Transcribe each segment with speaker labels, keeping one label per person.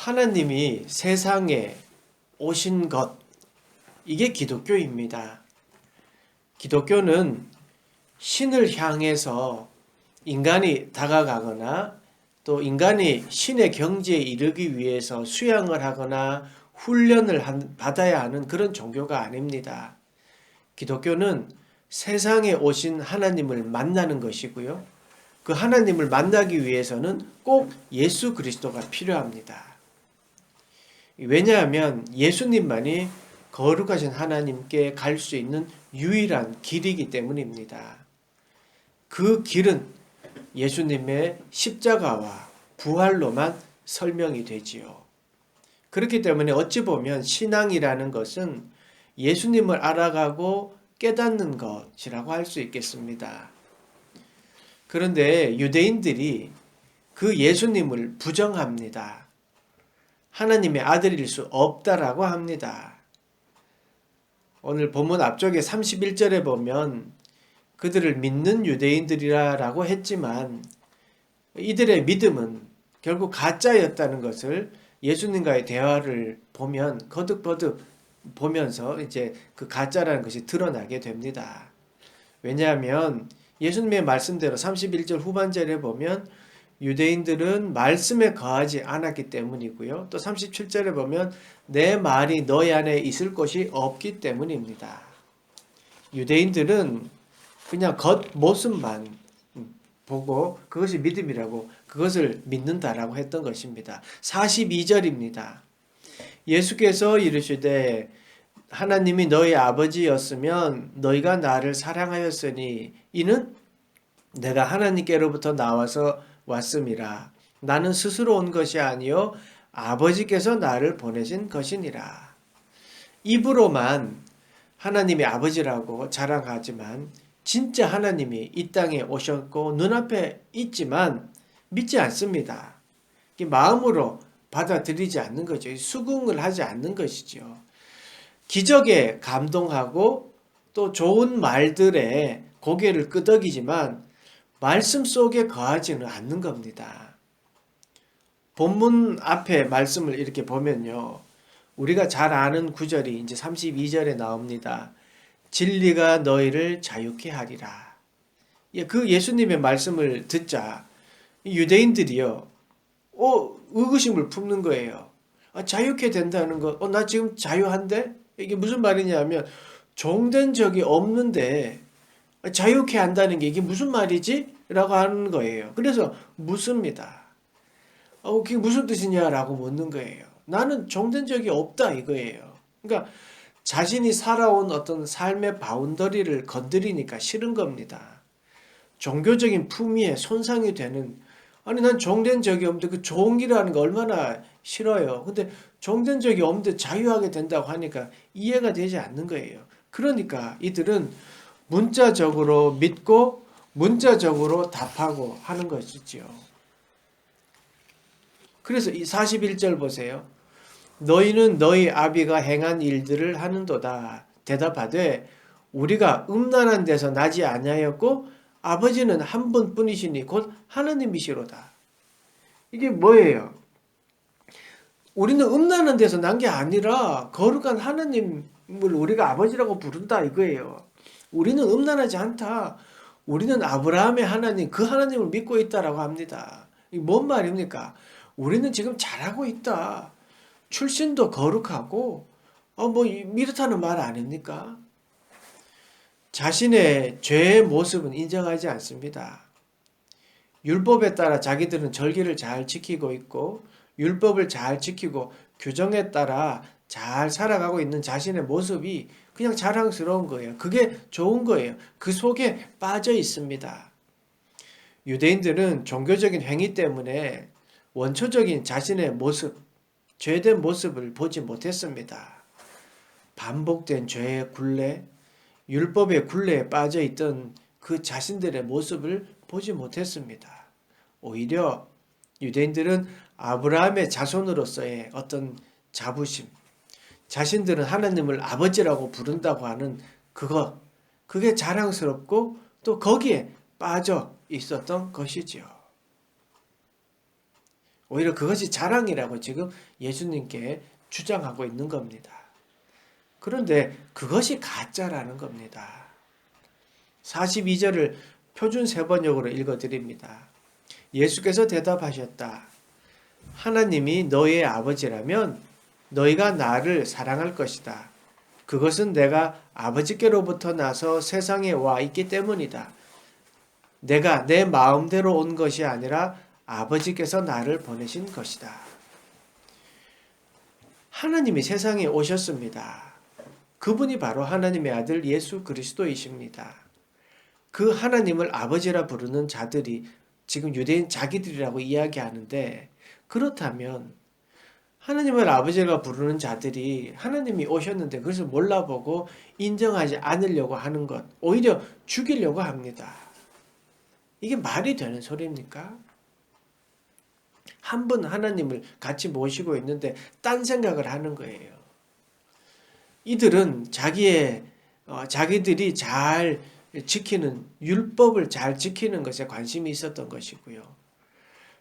Speaker 1: 하나님이 세상에 오신 것, 이게 기독교입니다. 기독교는 신을 향해서 인간이 다가가거나 또 인간이 신의 경지에 이르기 위해서 수양을 하거나 훈련을 받아야 하는 그런 종교가 아닙니다. 기독교는 세상에 오신 하나님을 만나는 것이고요. 그 하나님을 만나기 위해서는 꼭 예수 그리스도가 필요합니다. 왜냐하면 예수님만이 거룩하신 하나님께 갈 수 있는 유일한 길이기 때문입니다. 그 길은 예수님의 십자가와 부활로만 설명이 되지요. 그렇기 때문에 어찌 보면 신앙이라는 것은 예수님을 알아가고 깨닫는 것이라고 할 수 있겠습니다. 그런데 유대인들이 그 예수님을 부정합니다. 하나님의 아들일 수 없다라고 합니다. 오늘 본문 앞쪽에 31절에 보면 그들을 믿는 유대인들이라고 했지만 이들의 믿음은 결국 가짜였다는 것을 예수님과의 대화를 보면 거듭거듭 보면서 이제 그 가짜라는 것이 드러나게 됩니다. 왜냐하면 예수님의 말씀대로 31절 후반절에 보면 유대인들은 말씀에 거하지 않았기 때문이고요. 또 37절에 보면 내 말이 너희 안에 있을 것이 없기 때문입니다. 유대인들은 그냥 겉모습만 보고 그것이 믿음이라고 그것을 믿는다라고 했던 것입니다. 42절입니다. 예수께서 이르시되 하나님이 너희 아버지였으면 너희가 나를 사랑하였으니 이는 내가 하나님께로부터 나와서 왔음이라. 나는 스스로 온 것이 아니요 아버지께서 나를 보내신 것이니라. 입으로만 하나님이 아버지라고 자랑하지만 진짜 하나님이 이 땅에 오셨고 눈앞에 있지만 믿지 않습니다. 마음으로 받아들이지 않는 거죠. 수긍을 하지 않는 것이죠. 기적에 감동하고 또 좋은 말들에 고개를 끄덕이지만 말씀 속에 거하지는 않는 겁니다. 본문 앞에 말씀을 이렇게 보면요. 우리가 잘 아는 구절이 이제 32절에 나옵니다. 진리가 너희를 자유케 하리라. 그 예수님의 말씀을 듣자 유대인들이요. 의구심을 품는 거예요. 자유케 된다는 거, 나 지금 자유한데? 이게 무슨 말이냐면 종된 적이 없는데 자유케 한다는 게 이게 무슨 말이지? 라고 하는 거예요. 그래서 묻습니다. 그게 무슨 뜻이냐? 라고 묻는 거예요. 나는 종된 적이 없다 이거예요. 그러니까 자신이 살아온 어떤 삶의 바운더리를 건드리니까 싫은 겁니다. 종교적인 품위에 손상이 되는, 아니 난 종된 적이 없는데 그 종이라는 거 얼마나 싫어요. 근데 종된 적이 없는데 자유하게 된다고 하니까 이해가 되지 않는 거예요. 그러니까 이들은 문자적으로 믿고 문자적으로 답하고 하는 것이지요. 그래서 이 41절 보세요. 너희는 너희 아비가 행한 일들을 하는도다. 대답하되 우리가 음란한 데서 나지 아니하였고 아버지는 한 분뿐이시니 곧 하느님이시로다. 이게 뭐예요? 우리는 음란한 데서 난 게 아니라 거룩한 하느님을 우리가 아버지라고 부른다 이거예요. 우리는 음란하지 않다. 우리는 아브라함의 하나님, 그 하나님을 믿고 있다라고 합니다. 이게 뭔 말입니까? 우리는 지금 잘하고 있다. 출신도 거룩하고 이렇다는 말 아닙니까? 자신의 죄의 모습은 인정하지 않습니다. 율법에 따라 자기들은 절기를 잘 지키고 있고 율법을 잘 지키고 규정에 따라 잘 살아가고 있는 자신의 모습이 그냥 자랑스러운 거예요. 그게 좋은 거예요. 그 속에 빠져 있습니다. 유대인들은 종교적인 행위 때문에 원초적인 자신의 모습, 죄된 모습을 보지 못했습니다. 반복된 죄의 굴레, 율법의 굴레에 빠져 있던 그 자신들의 모습을 보지 못했습니다. 오히려 유대인들은 아브라함의 자손으로서의 어떤 자부심, 자신들은 하나님을 아버지라고 부른다고 하는 그게 자랑스럽고 또 거기에 빠져 있었던 것이지요. 오히려 그것이 자랑이라고 지금 예수님께 주장하고 있는 겁니다. 그런데 그것이 가짜라는 겁니다. 42절을 표준 세번역으로 읽어드립니다. 예수께서 대답하셨다. 하나님이 너희의 아버지라면 너희가 나를 사랑할 것이다. 그것은 내가 아버지께로부터 나서 세상에 와 있기 때문이다. 내가 내 마음대로 온 것이 아니라 아버지께서 나를 보내신 것이다. 하나님이 세상에 오셨습니다. 그분이 바로 하나님의 아들 예수 그리스도이십니다. 그 하나님을 아버지라 부르는 자들이 지금 유대인 자기들이라고 이야기하는데, 그렇다면 하나님을 아버지라 부르는 자들이 하나님이 오셨는데 그것을 몰라보고 인정하지 않으려고 하는 것, 오히려 죽이려고 합니다. 이게 말이 되는 소리입니까? 한 분 하나님을 같이 모시고 있는데 딴 생각을 하는 거예요. 이들은 자기들이 잘 지키는 율법을 잘 지키는 것에 관심이 있었던 것이고요.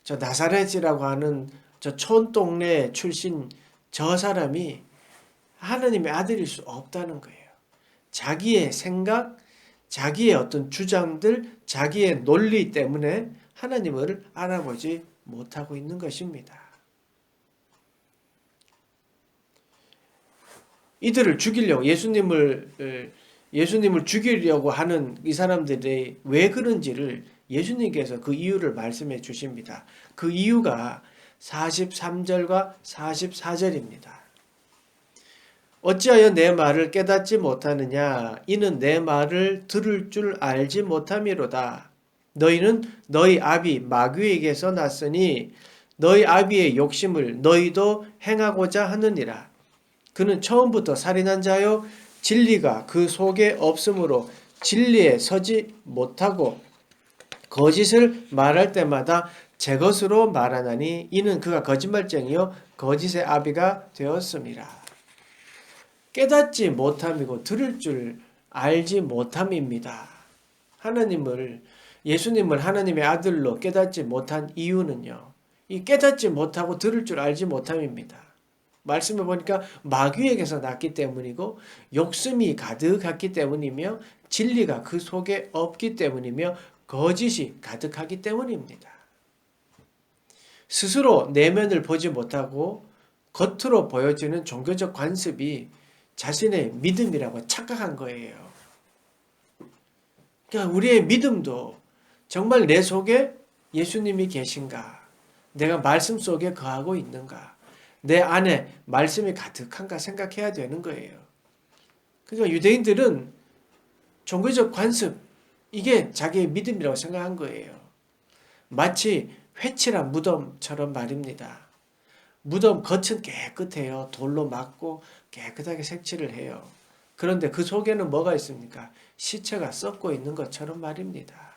Speaker 1: 저 나사렛이라고 하는 저 촌동네 출신 저 사람이 하나님의 아들일 수 없다는 거예요. 자기의 생각, 자기의 어떤 주장들, 자기의 논리 때문에 하나님을 알아보지 못하고 있는 것입니다. 이들을 죽이려고 예수님을 죽이려고 하는 이 사람들이 왜 그런지를 예수님께서 그 이유를 말씀해 주십니다. 그 이유가 43절과 44절입니다. 어찌하여 내 말을 깨닫지 못하느냐? 이는 내 말을 들을 줄 알지 못함이로다. 너희는 너희 아비 마귀에게서 났으니 너희 아비의 욕심을 너희도 행하고자 하느니라. 그는 처음부터 살인한 자요 진리가 그 속에 없으므로 진리에 서지 못하고 거짓을 말할 때마다 제 것으로 말하나니 이는 그가 거짓말쟁이요 거짓의 아비가 되었음이라. 깨닫지 못함이고 들을 줄 알지 못함입니다. 예수님을 하나님의 아들로 깨닫지 못한 이유는요, 이 깨닫지 못하고 들을 줄 알지 못함입니다. 말씀해 보니까 마귀에게서 났기 때문이고 욕심이 가득했기 때문이며 진리가 그 속에 없기 때문이며 거짓이 가득하기 때문입니다. 스스로 내면을 보지 못하고 겉으로 보여지는 종교적 관습이 자신의 믿음이라고 착각한 거예요. 그러니까 우리의 믿음도 정말 내 속에 예수님이 계신가? 내가 말씀 속에 거하고 있는가? 내 안에 말씀이 가득한가 생각해야 되는 거예요. 그러니까 유대인들은 종교적 관습, 이게 자기의 믿음이라고 생각한 거예요. 마치 회칠한 무덤처럼 말입니다. 무덤 겉은 깨끗해요. 돌로 막고 깨끗하게 색칠을 해요. 그런데 그 속에는 뭐가 있습니까? 시체가 썩고 있는 것처럼 말입니다.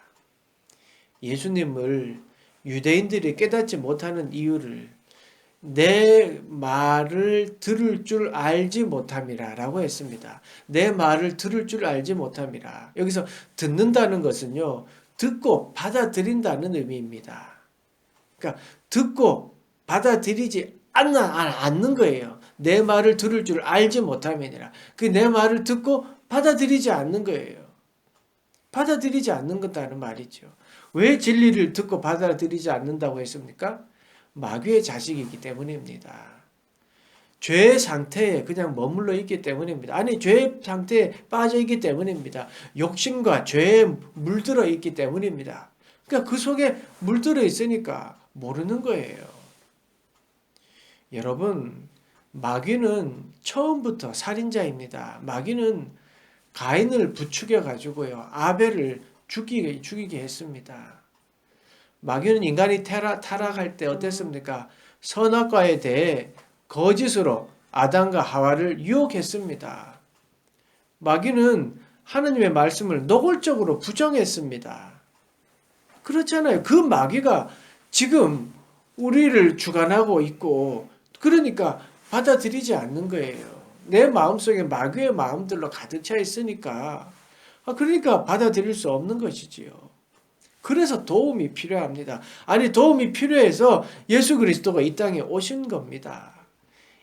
Speaker 1: 예수님을 유대인들이 깨닫지 못하는 이유를 내 말을 들을 줄 알지 못함이라 라고 했습니다. 내 말을 들을 줄 알지 못함이라. 여기서 듣는다는 것은요, 듣고 받아들인다는 의미입니다. 그러니까 듣고 받아들이지 않는 거예요. 내 말을 들을 줄 알지 못함이니라. 그 내 말을 듣고 받아들이지 않는 거예요. 받아들이지 않는다는 말이죠. 왜 진리를 듣고 받아들이지 않는다고 했습니까? 마귀의 자식이기 때문입니다. 죄의 상태에 그냥 머물러 있기 때문입니다. 아니, 죄의 상태에 빠져 있기 때문입니다. 욕심과 죄에 물들어 있기 때문입니다. 그러니까 그 속에 물들어 있으니까 모르는 거예요. 여러분, 마귀는 처음부터 살인자입니다. 마귀는 가인을 부추겨 가지고요, 아벨을 죽이게 했습니다. 마귀는 인간이 타락할 때 어땠습니까? 선악과에 대해 거짓으로 아담과 하와를 유혹했습니다. 마귀는 하나님의 말씀을 노골적으로 부정했습니다. 그렇잖아요. 그 마귀가 지금 우리를 주관하고 있고, 그러니까 받아들이지 않는 거예요. 내 마음속에 마귀의 마음들로 가득 차 있으니까, 그러니까 받아들일 수 없는 것이지요. 그래서 도움이 필요합니다. 아니, 도움이 필요해서 예수 그리스도가 이 땅에 오신 겁니다.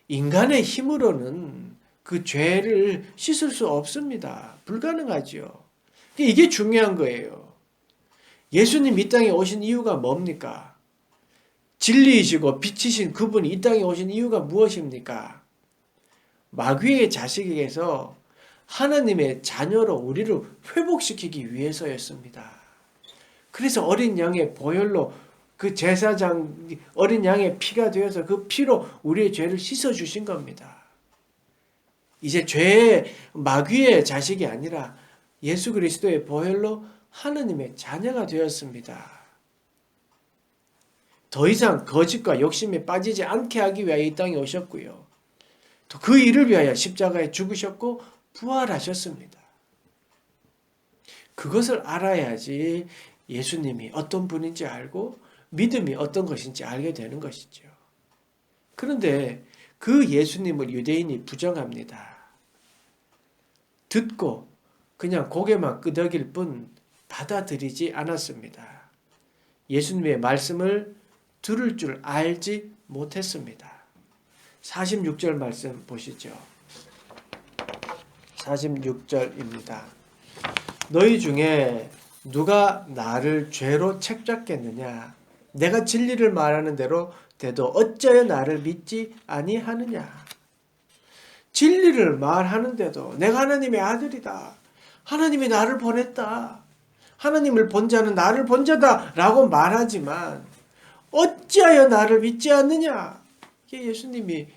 Speaker 1: 인간의 힘으로는 그 죄를 씻을 수 없습니다. 불가능하죠. 이게 중요한 거예요. 예수님 이 땅에 오신 이유가 뭡니까? 진리이시고 빛이신 그분이 이 땅에 오신 이유가 무엇입니까? 마귀의 자식에게서 하나님의 자녀로 우리를 회복시키기 위해서였습니다. 그래서 어린 양의 보혈로 그 제사장 어린 양의 피가 되어서 그 피로 우리의 죄를 씻어 주신 겁니다. 이제 죄의 마귀의 자식이 아니라 예수 그리스도의 보혈로 하나님의 자녀가 되었습니다. 더 이상 거짓과 욕심에 빠지지 않게 하기 위하여 이 땅에 오셨고요. 또 그 일을 위하여 십자가에 죽으셨고 부활하셨습니다. 그것을 알아야지 예수님이 어떤 분인지 알고 믿음이 어떤 것인지 알게 되는 것이죠. 그런데 그 예수님을 유대인이 부정합니다. 듣고 그냥 고개만 끄덕일 뿐 받아들이지 않았습니다. 예수님의 말씀을 들을 줄 알지 못했습니다. 46절 말씀 보시죠. 46절입니다. 너희 중에 누가 나를 죄로 책잡겠느냐? 내가 진리를 말하는 대로 돼도 어찌하여 나를 믿지 아니하느냐? 진리를 말하는데도 내가 하나님의 아들이다. 하나님이 나를 보냈다. 하나님을 본 자는 나를 본 자다 라고 말하지만 어찌하여 나를 믿지 않느냐? 이게 예수님의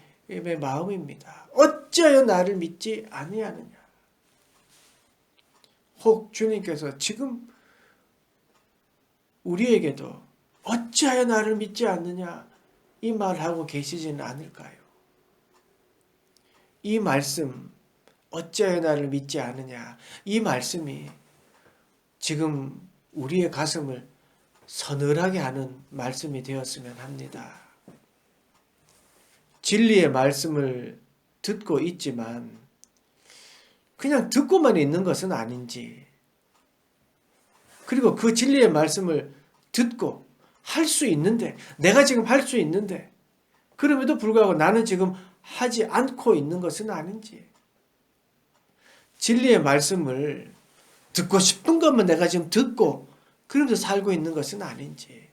Speaker 1: 마음입니다. 어찌하여 나를 믿지 아니하느냐? 혹 주님께서 지금 우리에게도 어찌하여 나를 믿지 않느냐? 이 말하고 계시지는 않을까요? 이 말씀, 어찌하여 나를 믿지 않느냐? 이 말씀이 지금 우리의 가슴을 서늘하게 하는 말씀이 되었으면 합니다. 진리의 말씀을 듣고 있지만 그냥 듣고만 있는 것은 아닌지, 그리고 그 진리의 말씀을 듣고 할 수 있는데, 내가 지금 할 수 있는데 그럼에도 불구하고 나는 지금 하지 않고 있는 것은 아닌지, 진리의 말씀을 듣고 싶은 것만 내가 지금 듣고 그러면서 살고 있는 것은 아닌지,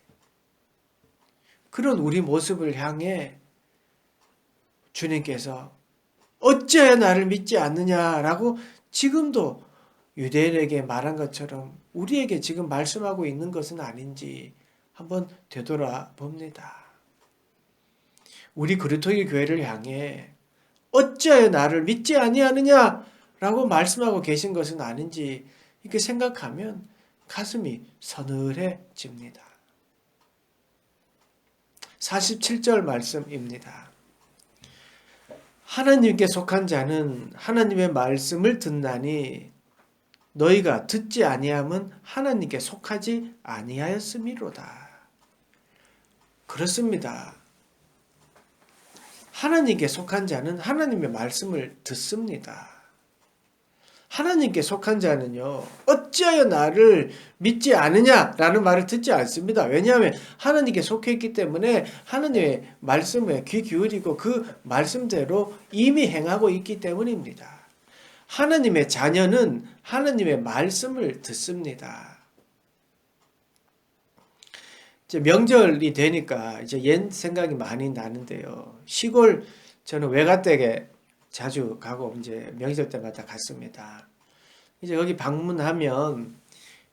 Speaker 1: 그런 우리 모습을 향해 주님께서 어찌하여 나를 믿지 않느냐라고 지금도 유대인에게 말한 것처럼 우리에게 지금 말씀하고 있는 것은 아닌지 한번 되돌아봅니다. 우리 그리스도의 교회를 향해 어찌하여 나를 믿지 아니하느냐라고 말씀하고 계신 것은 아닌지 이렇게 생각하면 가슴이 서늘해집니다. 47절 말씀입니다. 하나님께 속한 자는 하나님의 말씀을 듣나니 너희가 듣지 아니함은 하나님께 속하지 아니하였음이로다. 그렇습니다. 하나님께 속한 자는 하나님의 말씀을 듣습니다. 하나님께 속한 자는요, 어찌하여 나를 믿지 않느냐라는 말을 듣지 않습니다. 왜냐하면 하나님께 속해 있기 때문에 하나님의 말씀에 귀 기울이고 그 말씀대로 이미 행하고 있기 때문입니다. 하나님의 자녀는 하나님의 말씀을 듣습니다. 이제 명절이 되니까 이제 옛 생각이 많이 나는데요. 시골 저는 외가댁에 자주 가고 이제 명절 때마다 갔습니다. 이제 여기 방문하면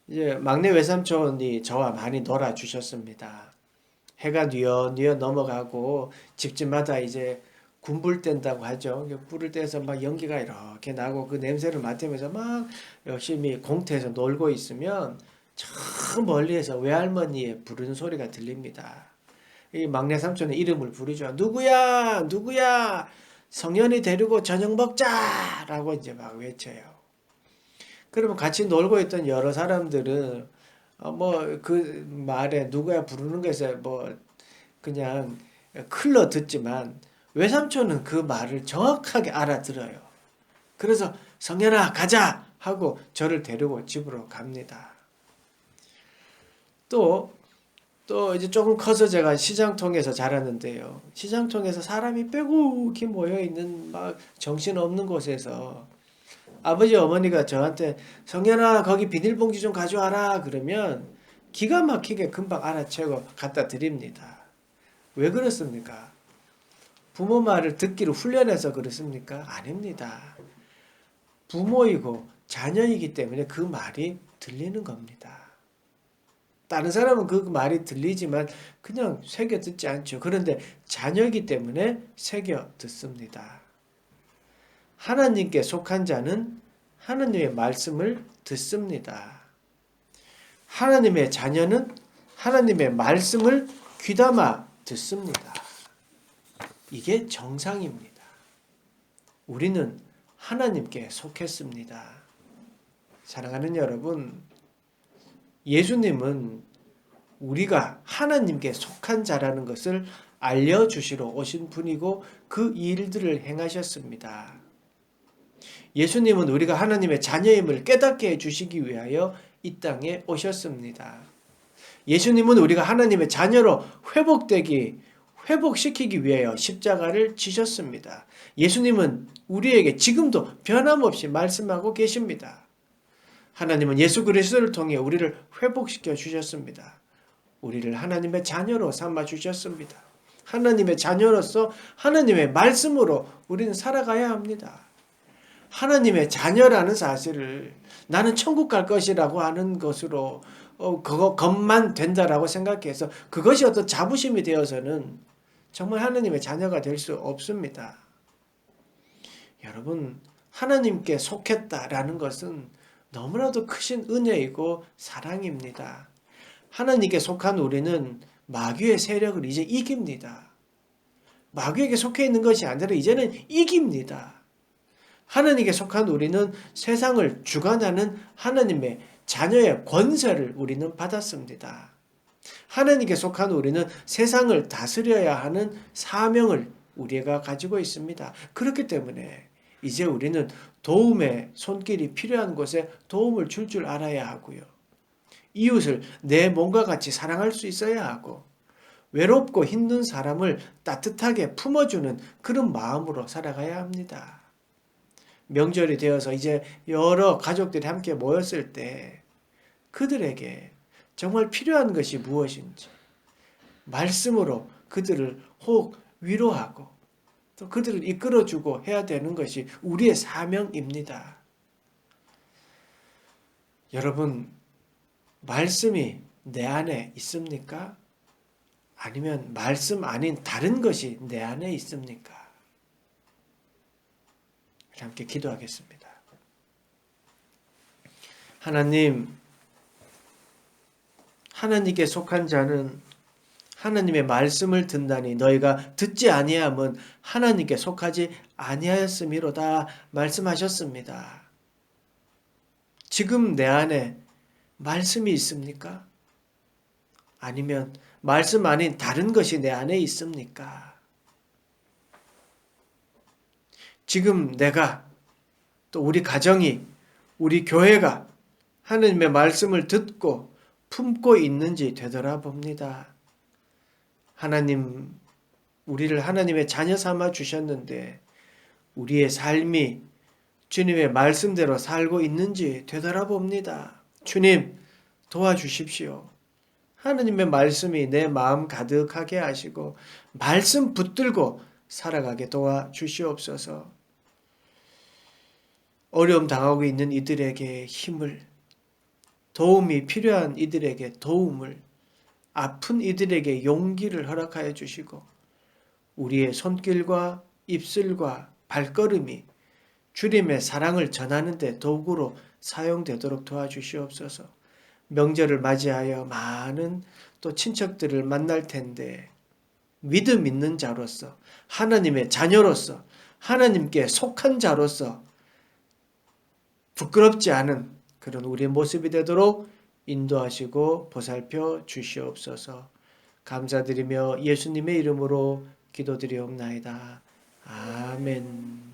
Speaker 1: 이제 막내 외삼촌이 저와 많이 놀아주셨습니다. 해가 뉘어 넘어가고 집집마다 이제 군불 뗀다고 하죠. 불을 떼서 막 연기가 이렇게 나고 그 냄새를 맡으면서 막 열심히 공터에서 놀고 있으면 저 멀리에서 외할머니의 부르는 소리가 들립니다. 이 막내 삼촌의 이름을 부르죠. 누구야, 누구야, 성년이 데리고 저녁 먹자라고 이제 막 외쳐요. 그러면 같이 놀고 있던 여러 사람들은 뭐 그 말에 누구야 부르는 것에 뭐 그냥 클러 듣지만 외삼촌은 그 말을 정확하게 알아들어요. 그래서 성년아 가자 하고 저를 데리고 집으로 갑니다. 또 이제 조금 커서 제가 시장통에서 자랐는데요. 시장통에서 사람이 빼곡히 모여 있는 막 정신없는 곳에서 아버지 어머니가 저한테 성현아 거기 비닐봉지 좀 가져와라 그러면 기가 막히게 금방 알아채고 갖다 드립니다. 왜 그렇습니까? 부모 말을 듣기를 훈련해서 그렇습니까? 아닙니다. 부모이고 자녀이기 때문에 그 말이 들리는 겁니다. 다른 사람은 그 말이 들리지만 그냥 새겨 듣지 않죠. 그런데 자녀이기 때문에 새겨 듣습니다. 하나님께 속한 자는 하나님의 말씀을 듣습니다. 하나님의 자녀는 하나님의 말씀을 귀담아 듣습니다. 이게 정상입니다. 우리는 하나님께 속했습니다. 사랑하는 여러분, 예수님은 우리가 하나님께 속한 자라는 것을 알려주시러 오신 분이고 그 일들을 행하셨습니다. 예수님은 우리가 하나님의 자녀임을 깨닫게 해주시기 위하여 이 땅에 오셨습니다. 예수님은 우리가 하나님의 자녀로 회복시키기 위하여 십자가를 지셨습니다. 예수님은 우리에게 지금도 변함없이 말씀하고 계십니다. 하나님은 예수 그리스도를 통해 우리를 회복시켜 주셨습니다. 우리를 하나님의 자녀로 삼아 주셨습니다. 하나님의 자녀로서 하나님의 말씀으로 우리는 살아가야 합니다. 하나님의 자녀라는 사실을 나는 천국 갈 것이라고 하는 것으로 그것만 된다라고 생각해서 그것이 어떤 자부심이 되어서는 정말 하나님의 자녀가 될 수 없습니다. 여러분, 하나님께 속했다라는 것은 너무나도 크신 은혜이고 사랑입니다. 하나님께 속한 우리는 마귀의 세력을 이제 이깁니다. 마귀에게 속해 있는 것이 아니라 이제는 이깁니다. 하나님께 속한 우리는 세상을 주관하는 하나님의 자녀의 권세를 우리는 받았습니다. 하나님께 속한 우리는 세상을 다스려야 하는 사명을 우리가 가지고 있습니다. 그렇기 때문에 이제 우리는 도움의 손길이 필요한 곳에 도움을 줄 알아야 하고요. 이웃을 내 몸과 같이 사랑할 수 있어야 하고 외롭고 힘든 사람을 따뜻하게 품어주는 그런 마음으로 살아가야 합니다. 명절이 되어서 이제 여러 가족들이 함께 모였을 때 그들에게 정말 필요한 것이 무엇인지 말씀으로 그들을 혹 위로하고 또 그들을 이끌어주고 해야 되는 것이 우리의 사명입니다. 여러분, 말씀이 내 안에 있습니까? 아니면 말씀 아닌 다른 것이 내 안에 있습니까? 함께 기도하겠습니다. 하나님, 하나님께 속한 자는 하나님의 말씀을 듣나니 너희가 듣지 아니함은 하나님께 속하지 아니하였음이로다 말씀하셨습니다. 지금 내 안에 말씀이 있습니까? 아니면 말씀 아닌 다른 것이 내 안에 있습니까? 지금 내가 또 우리 가정이 우리 교회가 하나님의 말씀을 듣고 품고 있는지 되돌아봅니다. 하나님, 우리를 하나님의 자녀 삼아 주셨는데 우리의 삶이 주님의 말씀대로 살고 있는지 되돌아봅니다. 주님, 도와주십시오. 하나님의 말씀이 내 마음 가득하게 하시고 말씀 붙들고 살아가게 도와주시옵소서. 어려움 당하고 있는 이들에게 힘을, 도움이 필요한 이들에게 도움을, 아픈 이들에게 용기를 허락하여 주시고 우리의 손길과 입술과 발걸음이 주님의 사랑을 전하는 데 도구로 사용되도록 도와주시옵소서. 명절을 맞이하여 많은 또 친척들을 만날 텐데 믿음 있는 자로서 하나님의 자녀로서 하나님께 속한 자로서 부끄럽지 않은 그런 우리의 모습이 되도록 인도하시고 보살펴 주시옵소서. 감사드리며 예수님의 이름으로 기도드리옵나이다. 아멘.